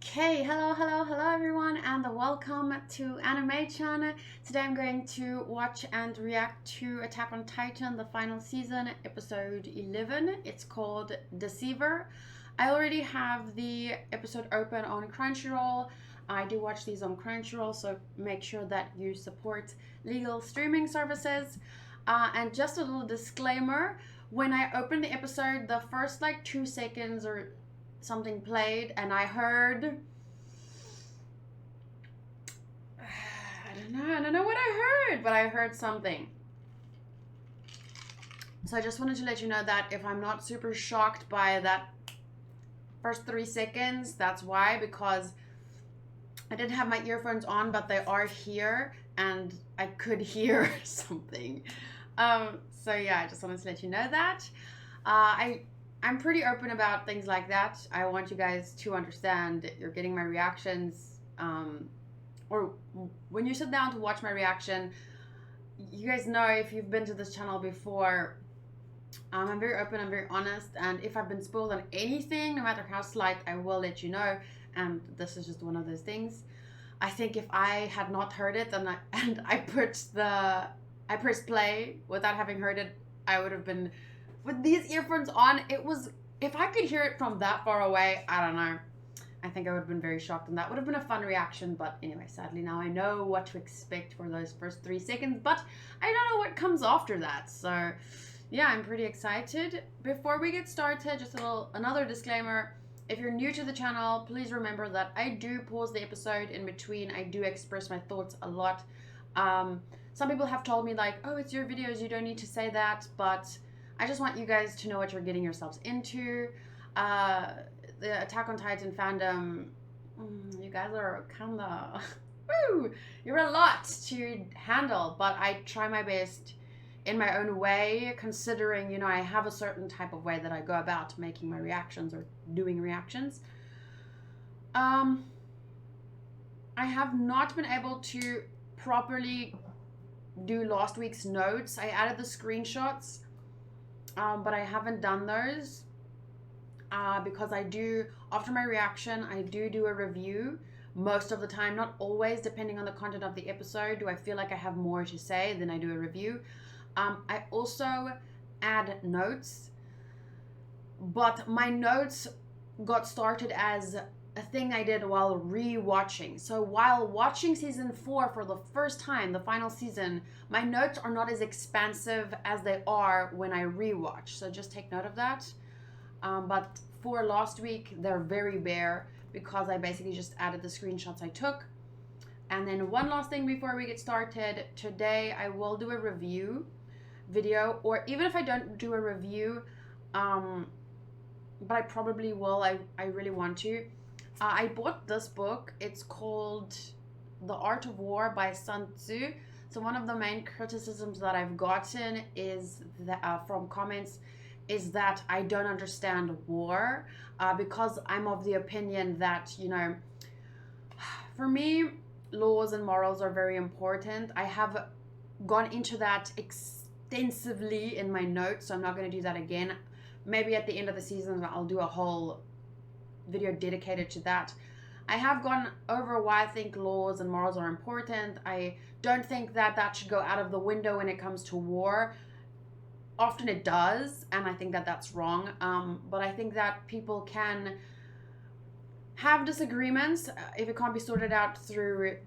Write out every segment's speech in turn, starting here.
Okay, hello everyone, and welcome to Animation. Today I'm going to watch and react to Attack on Titan, the final season, episode 11. It's called Deceiver. I already have the episode open on Crunchyroll. I do watch these on Crunchyroll, so make sure that you support legal streaming services. And just a little disclaimer, when I opened the episode, the first 2 seconds or something played and I heard I don't know what I heard, but I heard something. So I just wanted to let you know that if I'm not super shocked by that first 3 seconds, that's why, because I didn't have my earphones on, but they are here and I could hear something. So yeah, I just wanted to let you know that. I'm pretty open about things like that. I want you guys to understand you're getting my reactions. Or when you sit down to watch my reaction, you guys know, if you've been to this channel before, I'm very open, I'm very honest. And if I've been spoiled on anything, no matter how slight, I will let you know. And this is just one of those things. I think if I had not heard it and I pressed play without having heard it, I would have been with these earphones on. It was, if I could hear it from that far away, I don't know, I think I would have been very shocked, and that would have been a fun reaction. But anyway, sadly now I know what to expect for those first 3 seconds, but I don't know what comes after that. So yeah, I'm pretty excited. Before we get started, just another disclaimer. If you're new to the channel, please remember that I do pause the episode in between. I do express my thoughts a lot. Some people have told me oh, it's your videos, you don't need to say that, but I just want you guys to know what you're getting yourselves into. The Attack on Titan fandom, you guys are kinda, woo, you're a lot to handle, but I try my best in my own way, considering, I have a certain type of way that I go about making my reactions or doing reactions. I have not been able to properly do last week's notes. I added the screenshots, but I haven't done those because after my reaction, I do a review most of the time, not always, depending on the content of the episode. Do I feel like I have more to say, then I do a review. I also add notes, but my notes got started as a thing I did while re-watching. So while watching season 4 for the first time, the final season, my notes are not as expansive as they are when I re-watch. So just take note of that. But for last week, they're very bare because I basically just added the screenshots I took. And then one last thing before we get started. Today I will do a review video, or even if I don't do a review, but I probably will. I really want to. I bought this book. It's called The Art of War by Sun Tzu. So one of the main criticisms that I've gotten is that, from comments, is that I don't understand war, because I'm of the opinion that, for me, laws and morals are very important. I have gone into that extensively in my notes, so I'm not going to do that again. Maybe at the end of the season I'll do a whole video dedicated to that. I have gone over why I think laws and morals are important. I don't think that should go out of the window when it comes to war. Often it does, and I think that that's wrong. But I think that people can have disagreements if it can't be sorted out through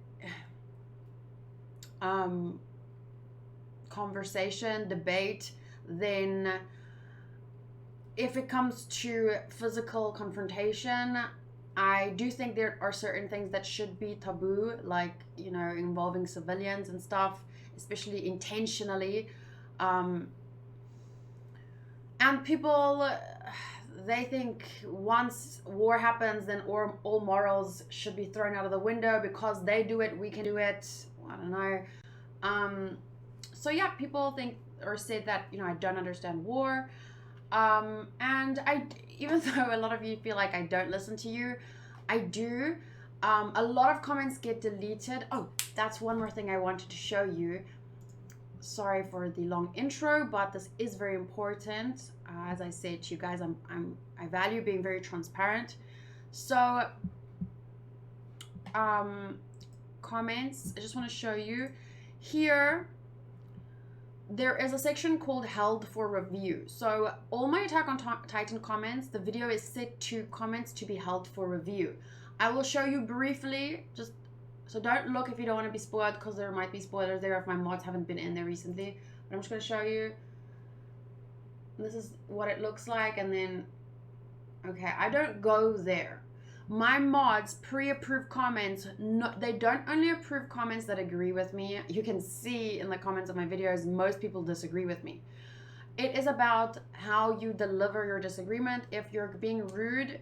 conversation, debate. Then if it comes to physical confrontation, I do think there are certain things that should be taboo, involving civilians and stuff, especially intentionally. And people, they think once war happens, then all morals should be thrown out of the window because they do it, we can do it. I don't know. So yeah, people think or say that, I don't understand war. And even though a lot of you feel like I don't listen to you, I do. A lot of comments get deleted. Oh, that's one more thing I wanted to show you. Sorry for the long intro, but this is very important. As I said to you guys, I value being very transparent. So comments, I just want to show you here. There is a section called held for review. So all my Attack on Titan comments, the video is set to comments to be held for review. I will show you briefly, just so don't look if you don't want to be spoiled, because there might be spoilers there if my mods haven't been in there recently. But I'm just going to show you. This is what it looks like, and then, okay, I don't go there. My mods pre-approve comments. No, they don't only approve comments that agree with me. You can see in the comments of my videos, most people disagree with me. It is about how you deliver your disagreement. If you're being rude,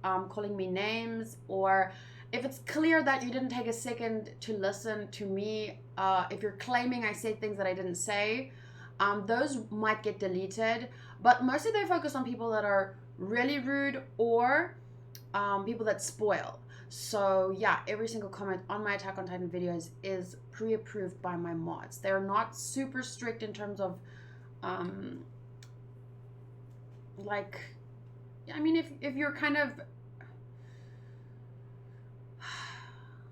calling me names, or if it's clear that you didn't take a second to listen to me, if you're claiming I said things that I didn't say, those might get deleted. But mostly they focus on people that are really rude or people that spoil. So yeah, every single comment on my Attack on Titan videos is pre-approved by my mods. They're not super strict in terms of like, I mean, if you're kind of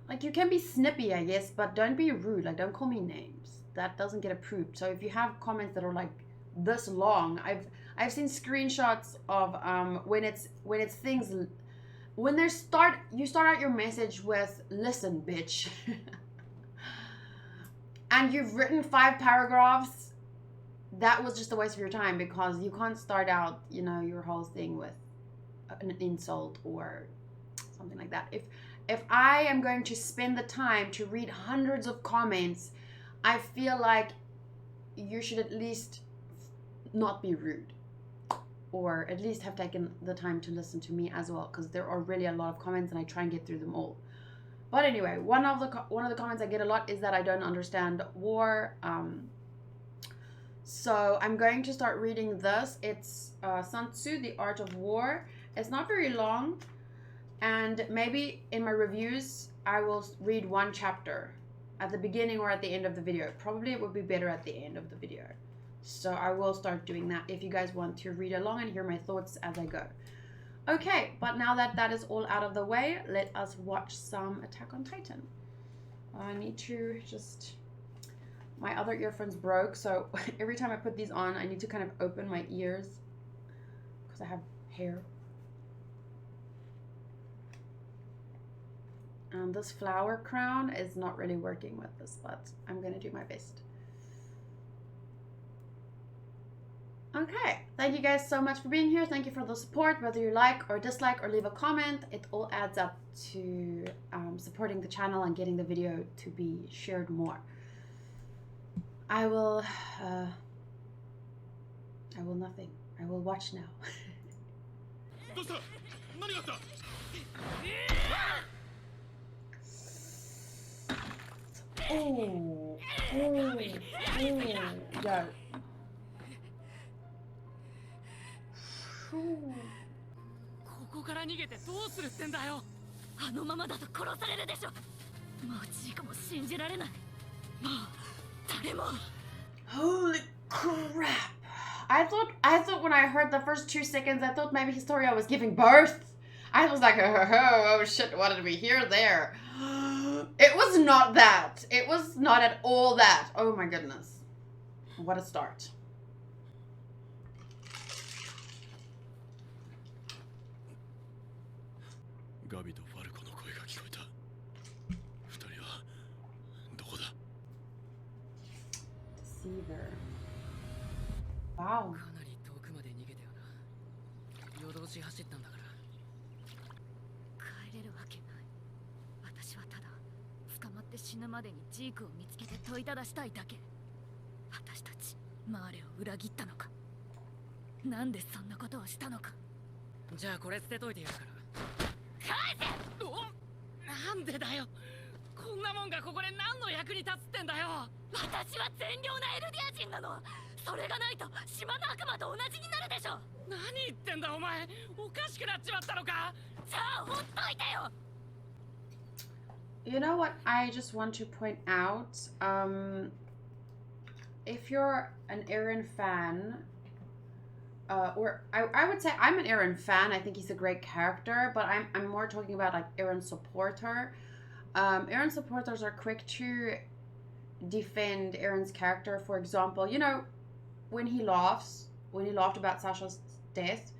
like, you can be snippy, I guess, but don't be rude. Like, don't call me names. That doesn't get approved. So if you have comments that are like this long, I've seen screenshots of when it's things, when you start out your message with "listen, bitch," and you've written 5 paragraphs. That was just a waste of your time, because you can't start out, you know, your whole thing with an insult or something like that. If I am going to spend the time to read hundreds of comments, I feel like you should at least not be rude, or at least have taken the time to listen to me as well, because there are really a lot of comments and I try and get through them all. But anyway, one of the comments I get a lot is that I don't understand war. So I'm going to start reading this. It's Sun Tzu, The Art of War. It's not very long, and maybe in my reviews I will read one chapter at the beginning or at the end of the video. Probably it would be better at the end of the video. So I will start doing that if you guys want to read along and hear my thoughts as I go. Okay, but now that that is all out of the way, let us watch some Attack on Titan. I need to just... My other earphones broke, so every time I put these on, I need to kind of open my ears because I have hair. And this flower crown is not really working with this, but I'm going to do my best. Okay, thank you guys so much for being here. Thank you for the support, whether you like or dislike or leave a comment. It all adds up to supporting the channel and getting the video to be shared more. I will nothing. I will watch now. Oh, yeah. ここから逃げてどうするってんだよ。あのままだと殺されるでしょ。マジかも信じられない。もう誰も。 Holy crap! I thought when I heard the first 2 seconds, I thought maybe Historia was giving birth. I was like, oh shit, what did we hear there? It was not that. It was not at all that. Oh my goodness. What a start. Deceiver. Wow. かなり遠くまで逃げたよな。夜通し走ったんだから。帰れるわけない。私はただ捕まって死ぬまでにジークを見つけて問いただしたいだけ。私たちマーレを裏切ったのか。なんでそんなことをしたのか。じゃあこれ捨てといてやるから。返せ！お！なんでだよ。こんなもんがここで何の役に立つってんだよ。私は善良なエルディア人なの。それがないと島の悪魔と同じになるでしょ。何言ってんだお前。おかしくなっちまったのか。じゃあほっといてよ。 You know what I just want to point out? If you're an Eren fan, or I would say I'm an Eren fan. I think he's a great character, but I'm more talking about like Eren supporter. Aaron's supporters are quick to defend Aaron's character. For example, you know, when he laughed about Sasha's death,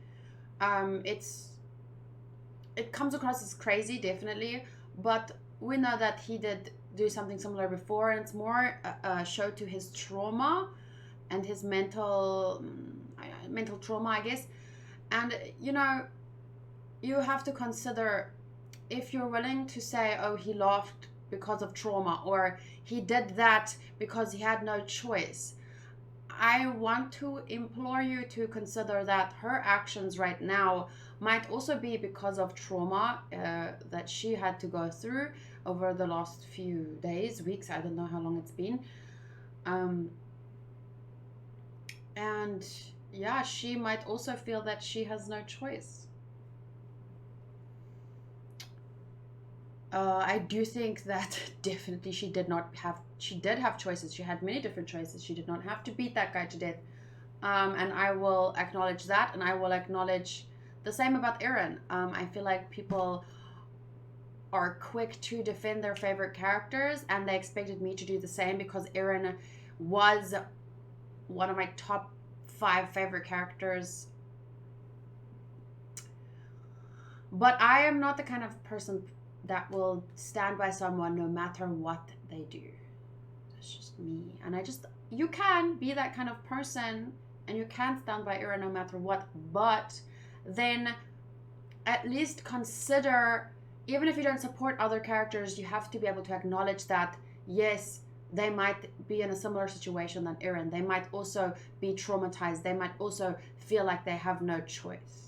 it comes across as crazy, definitely, but we know that he did do something similar before, and it's more a show to his trauma and his mental trauma, I guess. And you know, you have to consider, if you're willing to say, oh, he laughed because of trauma, or he did that because he had no choice, I want to implore you to consider that her actions right now might also be because of trauma that she had to go through over the last few days, weeks, I don't know how long it's been. And yeah, she might also feel that she has no choice. I do think that definitely she did have choices. She had many different choices. She did not have to beat that guy to death. And I will acknowledge that, and I will acknowledge the same about Aaron. I feel like people are quick to defend their favorite characters, and they expected me to do the same because Aaron was one of my top 5 favorite characters. But I am not the kind of person that will stand by someone no matter what they do. That's just me. And you can be that kind of person, and you can stand by Aaron no matter what, but then at least consider, even if you don't support other characters, you have to be able to acknowledge that, yes, they might be in a similar situation than Aaron. They might also be traumatized. They might also feel like they have no choice.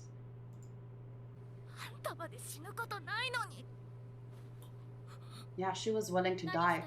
Yeah, she was willing to die.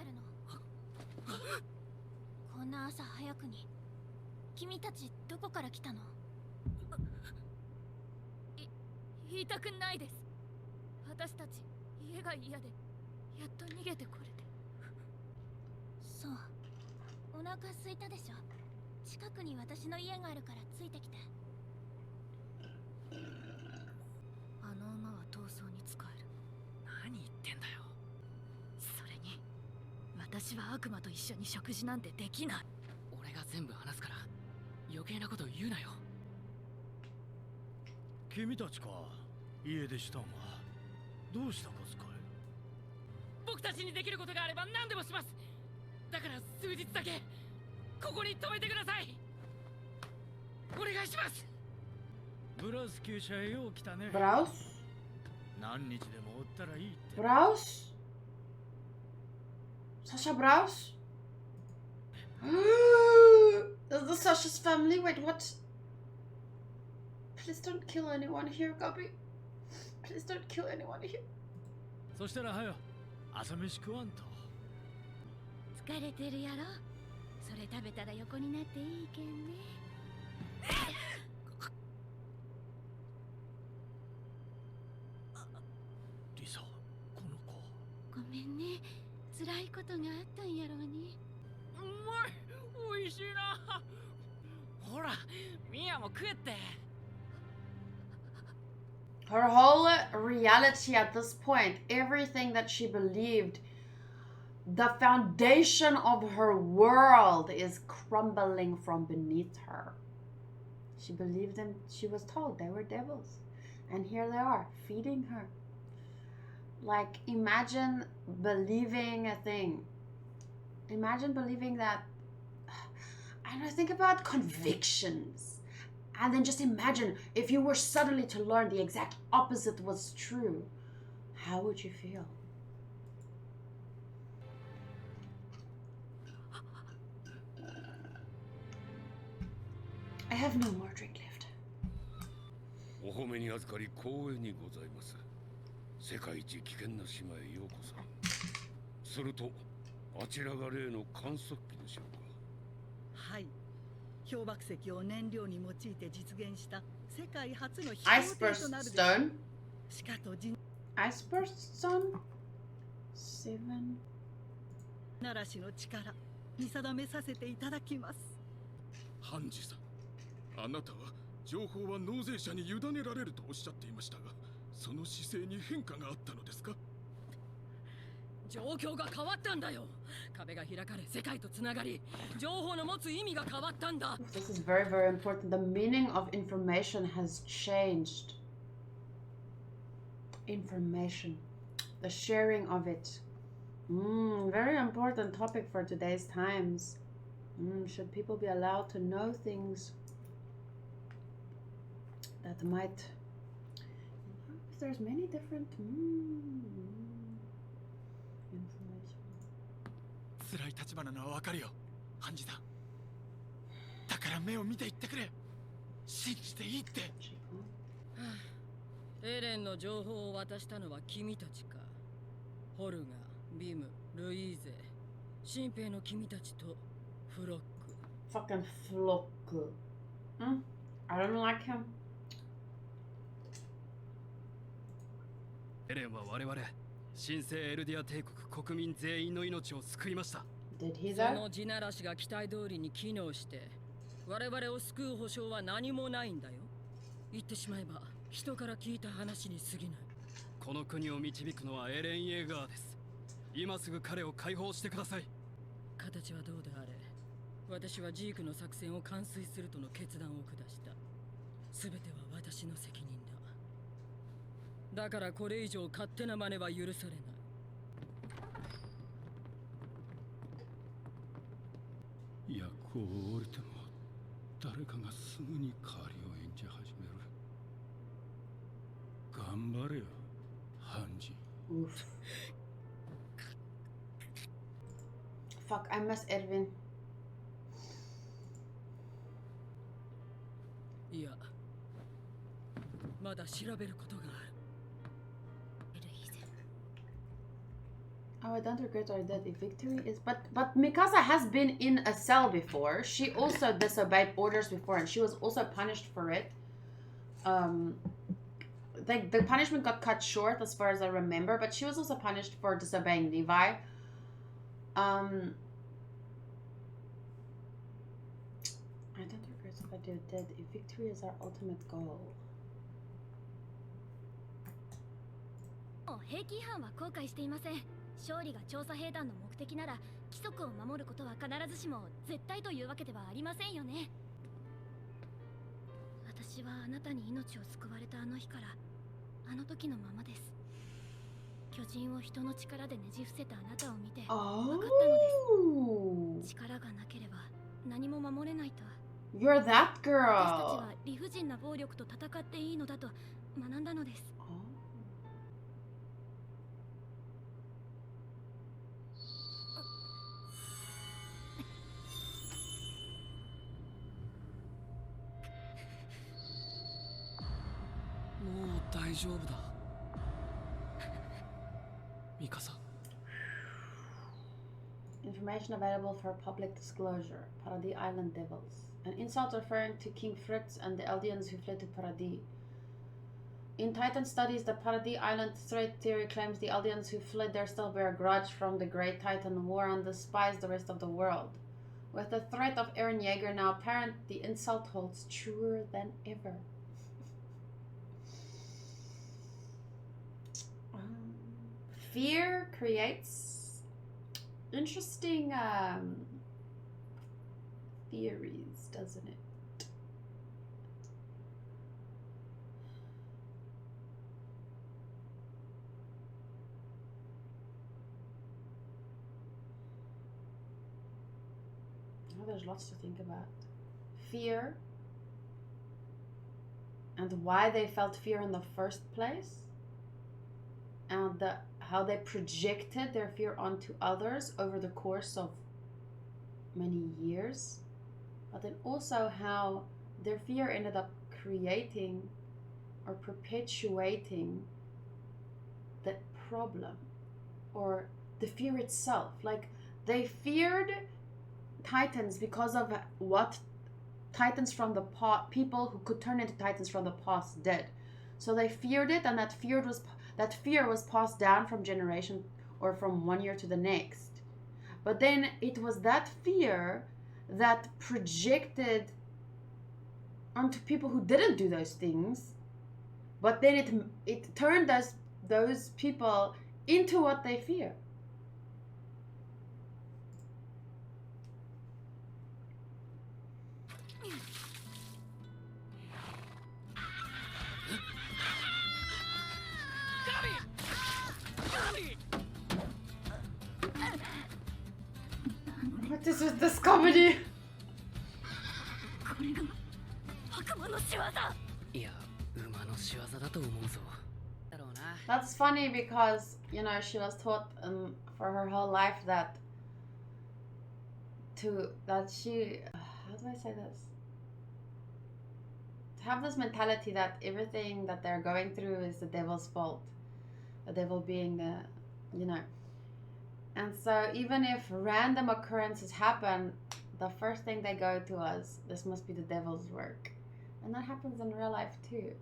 Bireaux? Sasha Bireaux? Is this Sasha's family? Wait, what? Please don't kill anyone here, Gabi. Please don't kill anyone here. Her whole reality at this point, everything that she believed, the foundation of her world is crumbling from beneath her. She believed them, she was told they were devils. And here they are, feeding her. Like, imagine believing a thing. Imagine believing that, I don't know, think about convictions. And then just imagine if you were suddenly to learn the exact opposite was true. How would you feel? I have no more drink left. お褒めに預かり光栄にございます。世界一危険な島へようこそ。すると、あちらが例の観測機でしょうか。はい。氷瀑石を燃料に用いて実現した世界初の飛行艇となるでしょう。しかと人。Iceburst Stone? 7. 奈良市の力見定めさせていただきます。ハンジさん、あなたは情報は納税者に委ねられるとおっしゃっていましたが、その姿勢に変化があったのですか？状況が変わったんだよ。壁が開かれ、世界とつながり、情報の持つ意味が変わったんだ。 This is very, very important. The meaning of information has changed. Information. The sharing of it. Very important topic for today's times. Should people be allowed to know things that might... There's many different... information. 辛い立花のは分かるよ、ハンジさん。だから目を見て言ってくれ。信じていいって。エレンの情報を渡したのは君たちか。ホルガ、ビム、ルイーゼ、新兵の君たちとフロック。Fucking Flock. I don't like him. エレンは我々神聖エルディア帝国国民全員の命を救いました。 Did he そ though? の地ならしが期待通りに機能して我々を救う保証は何もないんだよ。言ってしまえば人から聞いた話に過ぎない。この国を導くのはエレン・イェーガーです。今すぐ彼を解放してください。形はどうであれ、私はジークの作戦を完遂するとの決断を下した。全ては私の責任だ。だからこれ以上勝手な真似は許されない。役を降りても誰かがすぐに代わりを演じ始める。頑張れよ、ハンジ。 Oof. Fuck, I miss Edwin. いや、まだ調べることがある。 Oh, I don't regret our death. If victory is... But Mikasa has been in a cell before. She also disobeyed orders before, and she was also punished for it. The punishment got cut short, as far as I remember, but she was also punished for disobeying Levi. I don't regret if I do dead. If victory is our ultimate goal. 兵器違反は後悔していません。勝利が調査兵団の目的なら規則を守ることは必ずしも絶対というわけではありませんよね。私はあなたに命を救われたあの日からあの時のままです。巨人を人の力でねじ伏せたあなたを見て分かったのです。力がなければ何も守れないと。 You're that 私たち girl. は理不尽な暴力と戦っていいのだと学んだのです。もう大丈夫だ。ミカサ。 Information available for public disclosure. Paradis Island Devils. An insult referring to King Fritz and the Eldians who fled to Paradis. In Titan studies, the Paradis Island threat theory claims the Eldians who fled there still bear a grudge from the Great Titan War and despise the rest of the world. With the threat of Eren Yeager now apparent, the insult holds truer than ever. Fear creates interesting theories, doesn't it? Oh, there's lots to think about. Fear and why they felt fear in the first place, and how they projected their fear onto others over the course of many years, but then also how their fear ended up creating or perpetuating that problem, or the fear itself. Like, they feared Titans because of what Titans from the past, people who could turn into Titans from the past, did. So they feared it, and that fear was passed down from generation or from one year to the next. But then it was that fear that projected onto people who didn't do those things, but then it turned those people into what they fear. is with this comedy. これが悪魔の仕業。いや、馬の仕業だと思うぞ。だろうな。 That's funny because, you know, she was taught for her whole life that she, how do I say this? To have this mentality that everything that they're going through is the devil's fault. The devil being the, you know. And so even if random occurrences happen, the first thing they go to us, this must be the devil's work. And that happens in real life too.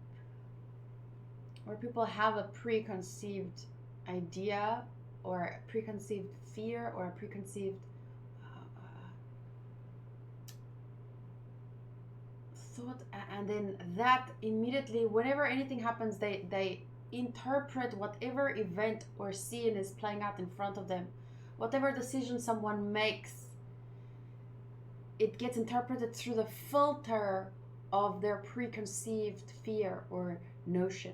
Where people have a preconceived idea or a preconceived fear or a preconceived thought, and then that immediately, whenever anything happens, they interpret whatever event or scene is playing out in front of them. Whatever decision someone makes, it gets interpreted through the filter of their preconceived fear or notion.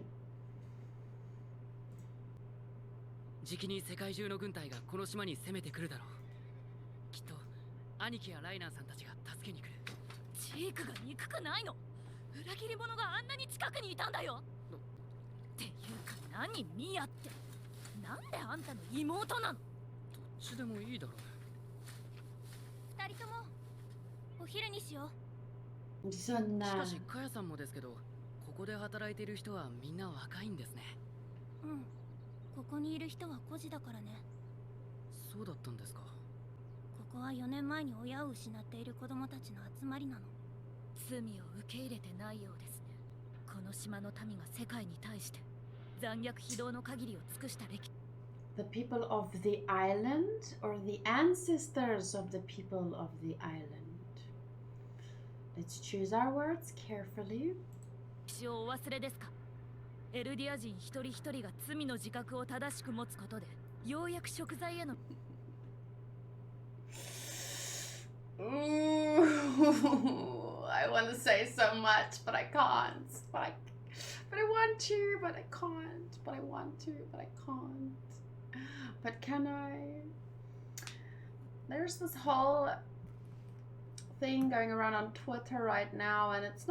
じきに世界中の軍隊がこの島に攻めてくるだろう。きっと兄貴やライナーさんたちが助けに来る。ジークが憎くないの？裏切り者があんなに近くにいたんだよ。っていうか何ミヤって。なんであんたの妹なの？どっちでもいいだろう。二人ともお昼にしよう。そんな。しかしカヤさんもですけど、ここで働いている人はみんな若いんですね。うん。ここにいる人は孤児だからね。そうだったんですか。ここは4年前に親を失っている子供たちの集まりなの。罪を受け入れてないようですね。この島の民が世界に対して残虐非道の限りを尽くした歴。The people of the island or the ancestors of the people of the island. Let's choose our words carefully. 史をお忘れですか？エルディア人一人一人が罪の自覚を正しく持つことで、ようやく食材への。Ooh, I want to say so much, but I can't. But I want to, but I can't. But I want to, but I can't. But can I? There's this whole thing going around on Twitter right now, and it's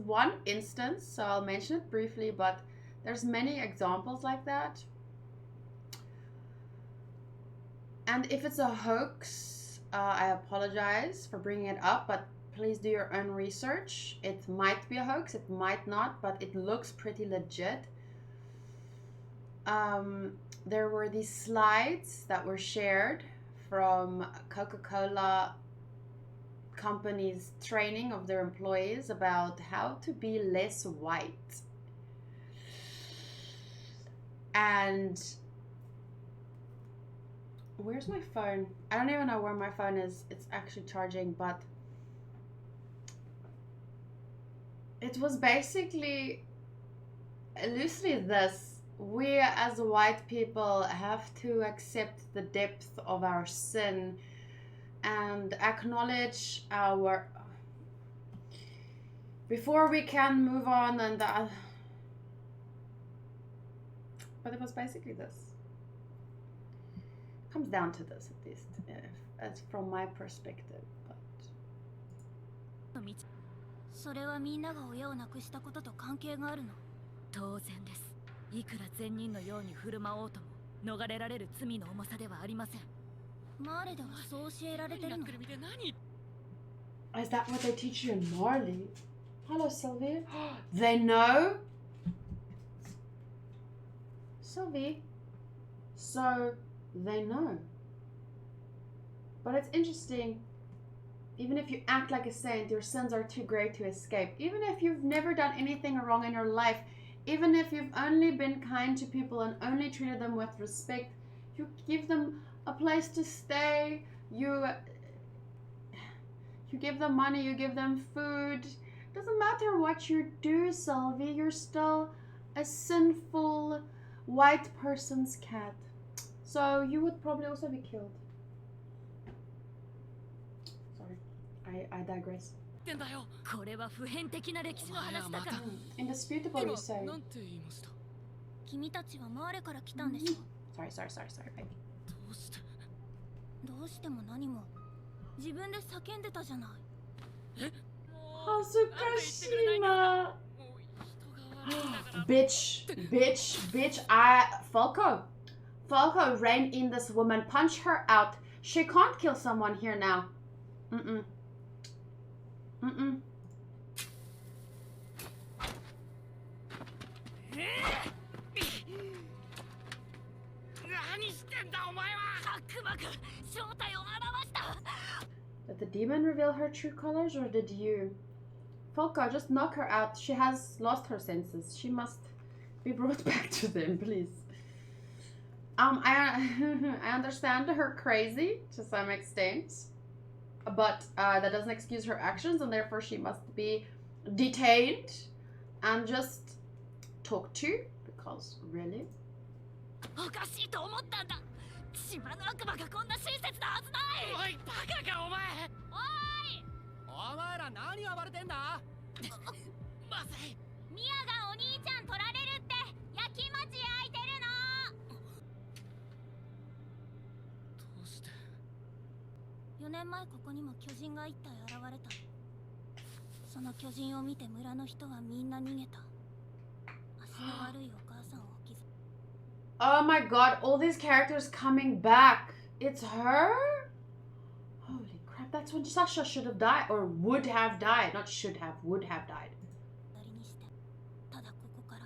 one instance, so I'll mention it briefly, but there's many examples like that. And if it's a hoax, I apologize for bringing it up, but please do your own research. It might be a hoax, it might not, but it looks pretty legit. There were these slides that were shared from Coca-Cola company's training of their employees about how to be less white. And where's my phone? I don't even know where my phone is. It's actually charging, but it was basically loosely this. We as white people have to accept the depth of our sin and acknowledge our before we can move on, and but it was basically this. Comes down to this, at least, as from my perspective. But それはみんなが親を亡くしたことと関係があるの。当然です。いくら善人のように振る舞おうとも逃れられる罪の重さではありません。マーレではそう教えられてるの。Is that what they teach you in Marley? Hello, Sylvie. They know? Sylvie. So, they know. But it's interesting. Even if you act like a saint, your sins are too great to escape. Even if you've never done anything wrong in your life, even if you've only been kind to people and only treated them with respect, you give them a place to stay, you give them money, you give them food. Doesn't matter what you do, Sylvie, you're still a sinful white person's cat. So you would probably also be killed. Sorry, I digress. これは普遍的な歴史の話だから。Indisputable, you say. なんて言いました？君たちはマーレから来たんでしょ。Sorry. どうして？どうしても何も。自分で叫んでたじゃない。Hazukashima. Bitch, Falco, rein in this woman, punch her out. She can't kill someone here now. Mm-mm. 何してんだお前は。悪魔が正体を現した。 Did the demon reveal her true colors, or did you? Falco, just knock her out. She has lost her senses. She must be brought back to them, please. I understand her crazy to some extent, but that doesn't excuse her actions, and therefore she must be detained and just talked to, because really? おかしいと思ったんだ。島の悪魔がこんな親切なはずない。おいバカかお前。お前ら何暴れてんだ。まずい。ミアがお兄ちゃん取られるって焼き餅焼いてるの。どうして。4年前ここにも巨人が1体現れた。その巨人を見て村の人はみんな逃げた。足の悪いお母さんを気づ。Oh my god, all these characters coming back. It's her? Holy crap, that's when Sasha should have died, or would have died. Not should have, would have died. ただここから、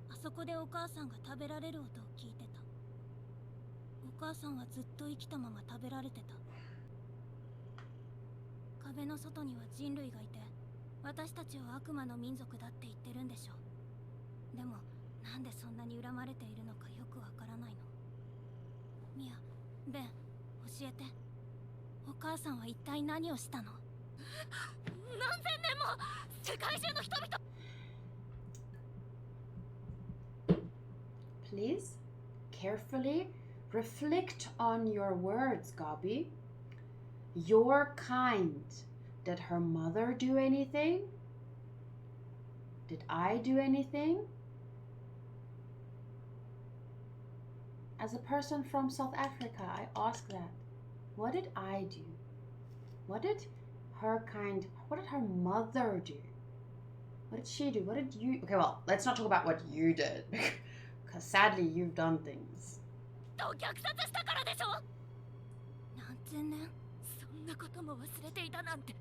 あそこでお母さんが食べられる音を聞いてた。お母さんはずっと生きたまま食べられてた。壁の外には人類がいて、私たちは悪魔の民族だって言ってるんでしょ。でも、なんでそんなに恨まれているのかよくわからないの。ミア、ベン、教えて。お母さんは一体何をしたの？何千年も世界中の人々。Please, carefully reflect on your words, Gabi. Your kind. Did her mother do anything? Did I do anything? As a person from South Africa, I ask that. What did I do? What did her mother do? What did she do? What did you... Okay, well, let's not talk about what you did. Because sadly, you've done things. 虐殺したからでしょ。何千年、そんなことも忘れていたなんて。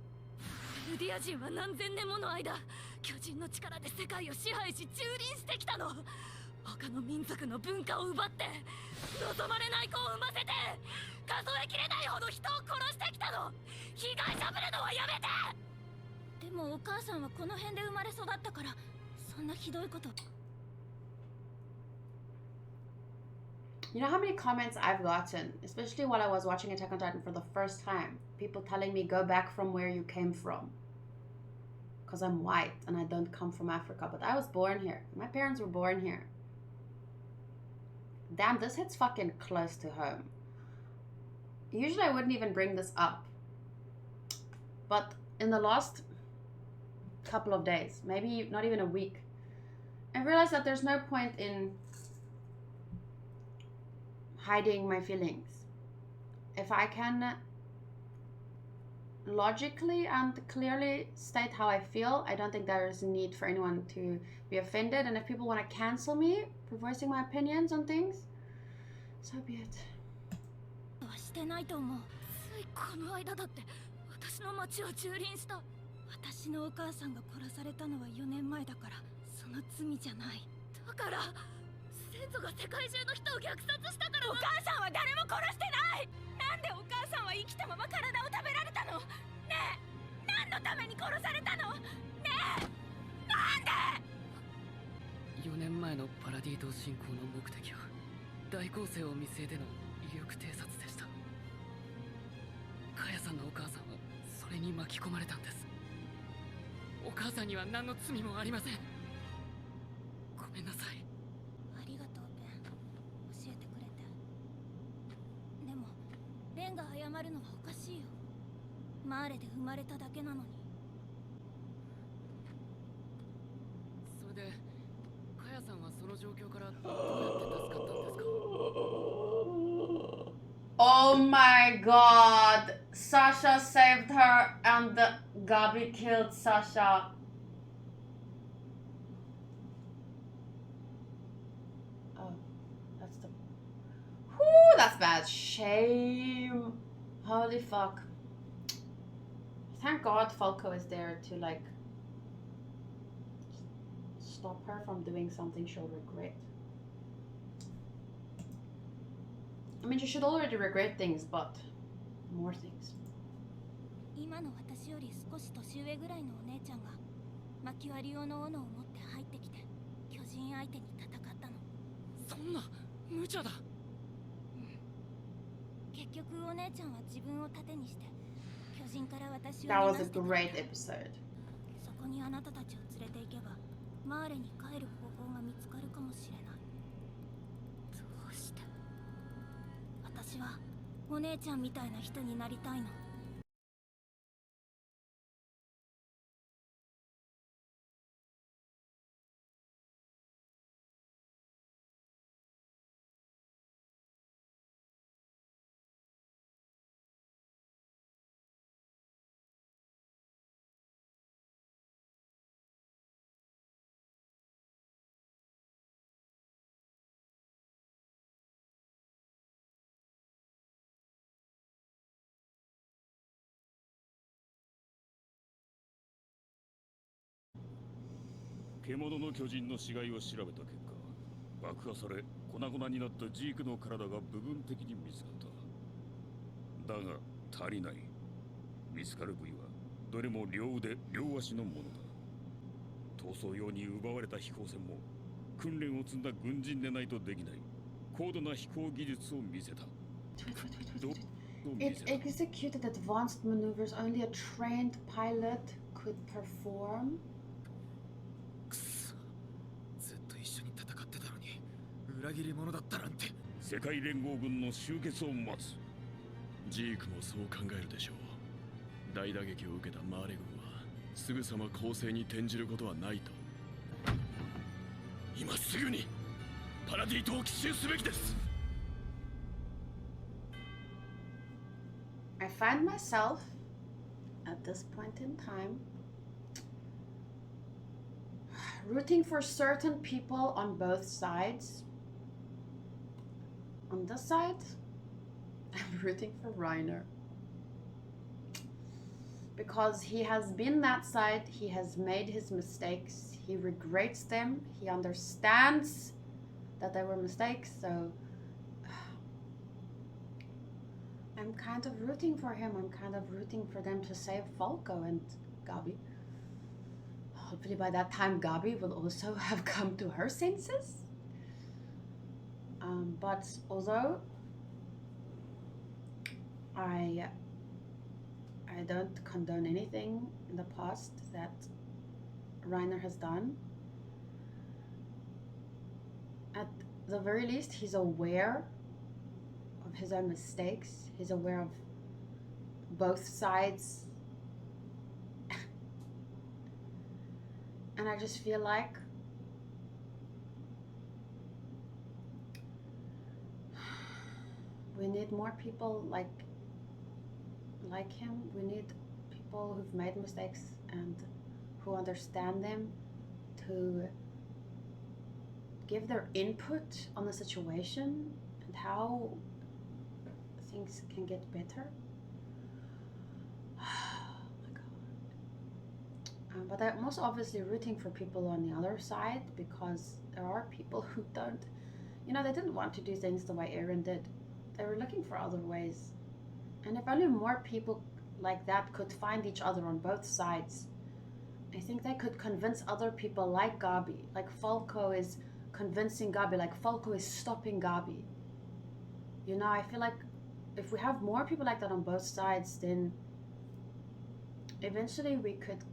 ルディア人は何千年もの間、巨人の力で世界を支配し蹂躙してきたの。他の民族の文化を奪って望まれない子を産ませて数えきれないほど人を殺してきたの。被害者ぶるのはやめて。でもお母さんはこの辺で生まれ育ったからそんなひどいこと。 You know how many comments I've gotten, especially while I was watching Attack on Titan for the first time, people telling me go back from where you came from because I'm white and I don't come from Africa, but I was born here. My parents were born here. Damn, this hits fucking close to home. Usually I wouldn't even bring this up, but in the last couple of days, maybe not even a week, I realized that there's no point in hiding my feelings. If I can logically and clearly state how I feel, I don't think there is a need for anyone to be offended. And if people want to cancel me for voicing my opinions on things, so be it. してないと思う。ついこの間だって私の町を蹂躙した。私のお母さんが殺されたのは4年前だから、その罪じゃない。だから先祖が世界中の人を虐殺したから。お母さんは誰も殺してない。なんでお母さんは生きたまま体を食べられたの？ねえ、何のために殺されたの？ねえ、なんで？4年前のパラディ島侵攻の目的は大攻勢を見据えての威力偵察でした。カヤさんのお母さんはそれに巻き込まれたんです。お母さんには何の罪もありません。ごめんなさい。ありがとうベン、教えてくれて。でもベンが謝るのはおかしいよ。マーレで生まれただけなのに。それでカヤさんはその状況からどうやって助かったんですか？ Oh my god. Sasha saved her and Gabi killed Sasha. Oh, that's the... Whoo, that's bad. Shame. Holy fuck. Thank God Falco is there to like stop her from doing something she'll regret. I mean, she should already regret things, but more things. 今の私より少し年上ぐらいのお姉ちゃんがマキュアリオの斧を持って入ってきて巨人相手に戦ったの。そんな無茶だ。結局お姉ちゃんは自分を盾にして巨人から私を That 逃 was が a してくれ great た。 episode. そこにあなたたちを連れて行けばマーレに帰る方法が見つかるかもしれない。どうして？私はお姉ちゃんみたいな人になりたいの。獣の巨人の死骸を調べた結果、爆破され粉々になったジークの体が部分的に見つかった。だが足りない。見つかる部位はどれも両腕両足のものだ。逃走用に奪われた飛行船も訓練を積んだ軍人でないとできない高度な飛行技術を見せた。 It executed advanced maneuvers only a trained pilot could perform. くそ、ずっと一緒に戦ってたのに裏切り者だったなんて。世界連合軍の集結を待つ。ジークもそう考えるでしょう。大打撃を受けたマーレ軍はすぐさま攻勢に転じることはないと。今すぐにパラディ島を奇襲すべきです。 I find myself at this point in time rooting for certain people on both sides. On this side, I'm rooting for Reiner. Because he has been that side, he has made his mistakes, he regrets them, he understands that they were mistakes, so I'm kind of rooting for him. I'm kind of rooting for them to save Falco and Gabi. Hopefully by that time Gabi will also have come to her senses. But although I don't condone anything in the past that Reiner has done, at the very least he's aware of his own mistakes. He's aware of both sides. And I just feel like we need more people like him. We need people who've made mistakes and who understand them to give their input on the situation and how things can get better. Oh my god. But I'm most obviously rooting for people on the other side because there are people who don't, you know, they didn't want to do things the way Eren did. They were looking for other ways. And if only more people like that could find each other on both sides, I think they could convince other people like Gabi, like Falco is convincing Gabi, like Falco is stopping Gabi. You know, I feel like if we have more people like that on both sides, then eventually we could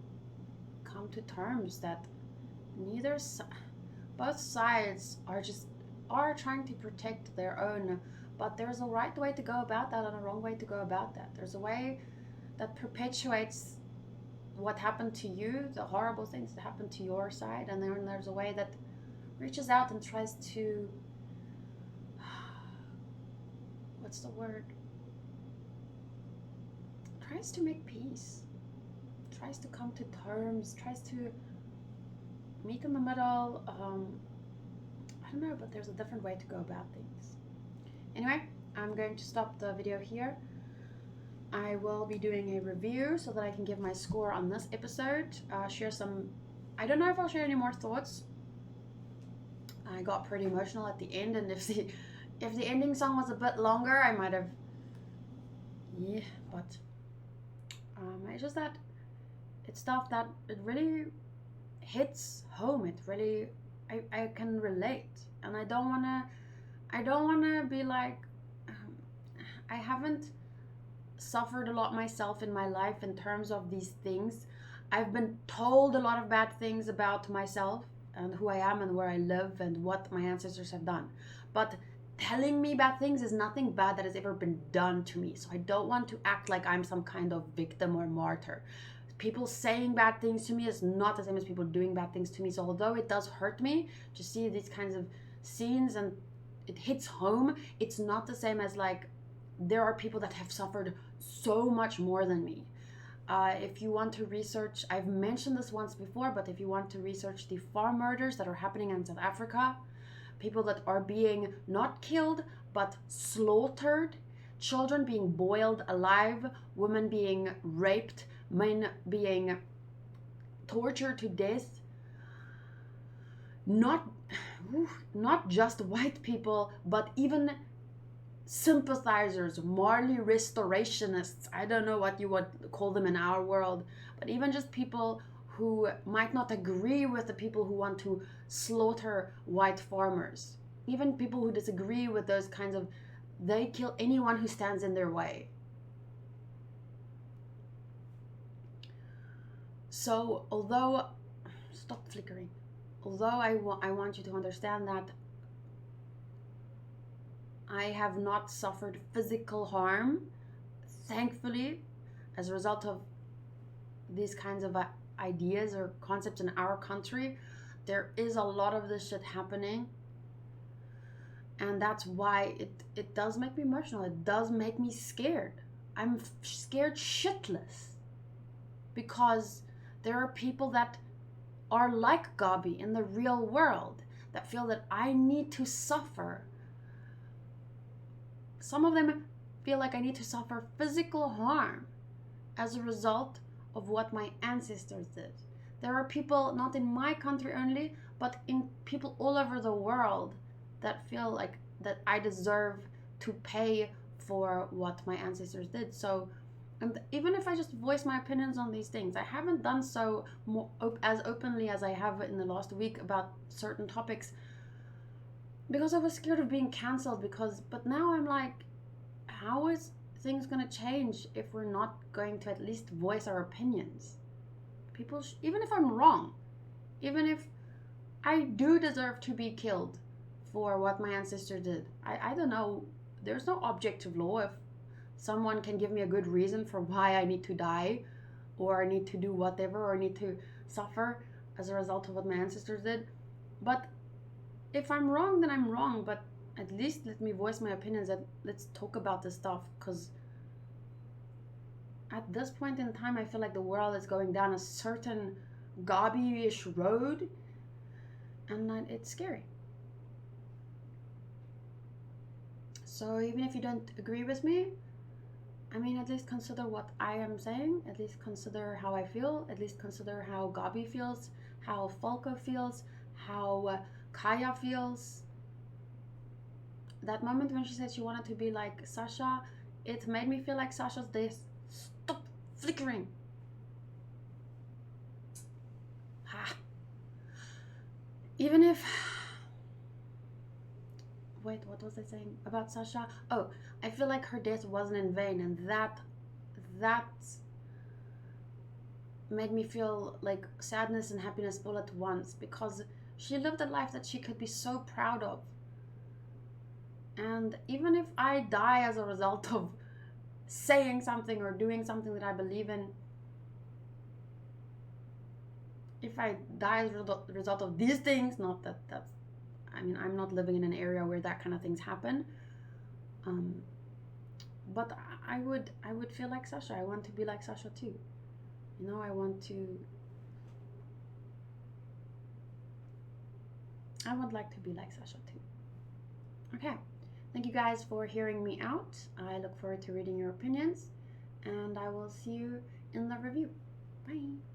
come to terms that both sides are trying to protect their own, but there's a right way to go about that and a wrong way to go about that. There's a way that perpetuates what happened to you, the horrible things that happened to your side, and then there's a way that reaches out and tries to, what's the word? tries to make peace, tries to come to terms, tries to meet in the middle. I don't know, but there's a different way to go about things. Anyway, I'm going to stop the video here. I will be doing a review so that I can give my score on this episode. Share some... I don't know if I'll share any more thoughts. I got pretty emotional at the end, and if the ending song was a bit longer, I might have... Yeah, but... it's just that... It's stuff that it really hits home. It really... I can relate. And I don't wanna be like... I haven't suffered a lot myself in my life in terms of these things. I've been told a lot of bad things about myself and who I am and where I live and what my ancestors have done. But telling me bad things is nothing bad that has ever been done to me. So I don't want to act like I'm some kind of victim or martyr. People saying bad things to me is not the same as people doing bad things to me. So although it does hurt me to see these kinds of scenes and it hits home, it's not the same as like there are people that have suffered so much more than me. If you want to research, I've mentioned this once before, but if you want to research the farm murders that are happening in South Africa, people that are being not killed, but slaughtered, children being boiled alive, women being raped, men being tortured to death, not just white people, but even sympathizers, Marley restorationists, I don't know what you would call them in our world, but even just people who might not agree with the people who want to slaughter white farmers, even people who disagree with those kinds of, they kill anyone who stands in their way. So although, stop flickering, although I want you to understand that I have not suffered physical harm, thankfully, as a result of these kinds of ideas or concepts in our country. There is a lot of this shit happening, and that's why it does make me emotional. It does make me scared. I'm scared shitless, because there are people that are like Gabi in the real world that feel that I need to suffer. Some of them feel like I need to suffer physical harm as a result of what my ancestors did. There are people, not in my country only, but in people all over the world that feel like that I deserve to pay for what my ancestors did. So, and even if I just voice my opinions on these things, I haven't done so as openly as I have in the last week about certain topics, because I was scared of being cancelled. But now I'm like, how is things gonna change if we're not going to at least voice our opinions? People, even if I'm wrong, even if I do deserve to be killed for what my ancestor did, I don't know, there's no objective law. If someone can give me a good reason for why I need to die, or I need to do whatever, or I need to suffer as a result of what my ancestors did. But if I'm wrong, then I'm wrong, but at least let me voice my opinions and let's talk about this stuff, because at this point in time, I feel like the world is going down a certain Gabi-ish road, and it's scary. So even if you don't agree with me, I mean, at least consider what I am saying, at least consider how I feel, at least consider how Gabi feels, how Falco feels, how Kaya feels. That moment when she said she wanted to be like Sasha, it made me feel like Sasha's death. Stop flickering. Ha. Even if... Wait, what was I saying about Sasha? Oh, I feel like her death wasn't in vain, and that made me feel like sadness and happiness all at once, because she lived a life that she could be so proud of. And even if I die as a result of saying something or doing something that I believe in, if I die as a result of these things, not that that's, I mean, I'm not living in an area where that kind of things happen. but I would feel like Sasha. I want to be like Sasha too. You know, I would like to be like Sasha too. Okay, thank you guys for hearing me out. I look forward to reading your opinions, and I will see you in the review. Bye.